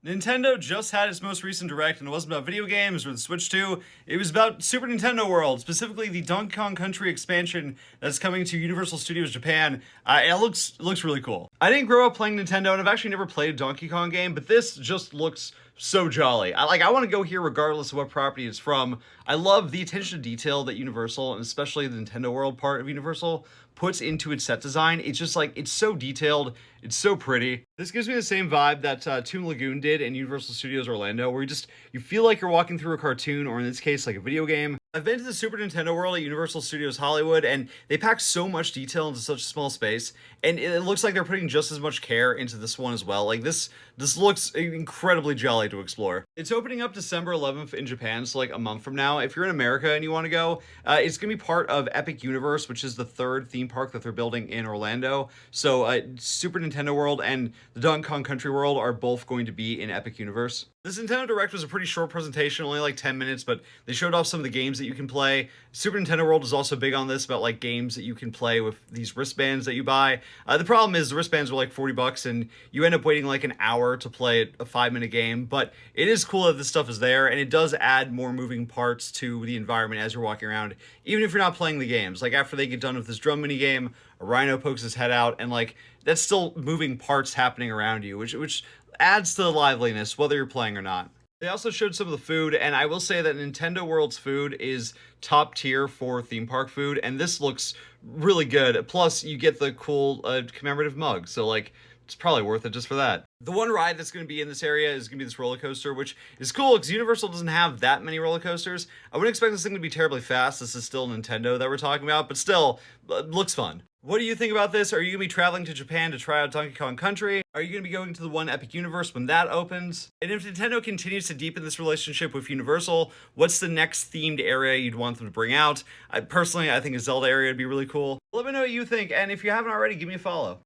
Nintendo just had its most recent direct, and it wasn't about video games or the Switch 2. It was about Super Nintendo World, specifically the Donkey Kong Country expansion that's coming to Universal Studios Japan. And it looks really cool. I didn't grow up playing Nintendo, and I've actually never played a Donkey Kong game, but this just looks so jolly. I want to go here regardless of what property it's from. I love the attention to detail that Universal, and especially the Nintendo World part of Universal, puts into its set design. It's just like, it's so detailed, it's so pretty. This gives me the same vibe that Toon Lagoon did in Universal Studios Orlando, where you feel like you're walking through a cartoon, or in this case, like a video game. I've been to the Super Nintendo World at Universal Studios Hollywood, and they pack so much detail into such a small space, and it looks like they're putting just as much care into this one as well. Like this looks incredibly jolly to explore. It's opening up December 11th in Japan, so like a month from now. If you're in America and you want to go, it's gonna be part of Epic Universe, which is the third theme park that they're building in Orlando. So Super Nintendo World and the Donkey Kong Country World are both going to be in Epic Universe. This Nintendo Direct was a pretty short presentation, only like 10 minutes, but they showed off some of the games that you can play. Super Nintendo World is also big on this, about like games that you can play with these wristbands that you buy. The problem is the wristbands were like $40 and you end up waiting like an hour to play a 5-minute game, but it is cool that this stuff is there, and it does add more moving parts to the environment as you're walking around, even if you're not playing the games. Like after they get done with this drum mini game, a rhino pokes his head out, and like that's still moving parts happening around you, which adds to the liveliness whether you're playing or not. They also showed some of the food, and I will say that Nintendo World's food is top tier for theme park food, and this looks really good. Plus, you get the cool commemorative mug, so like it's probably worth it just for that. The one ride that's going to be in this area is going to be this roller coaster, which is cool because Universal doesn't have that many roller coasters. I wouldn't expect this thing to be terribly fast. This is still Nintendo that we're talking about, but still, looks fun. What do you think about this? Are you going to be traveling to Japan to try out Donkey Kong Country? Are you going to be going to the one Epic Universe when that opens? And if Nintendo continues to deepen this relationship with Universal, what's the next themed area you'd want them to bring out? I think a Zelda area would be really cool. Let me know what you think, and if you haven't already, give me a follow.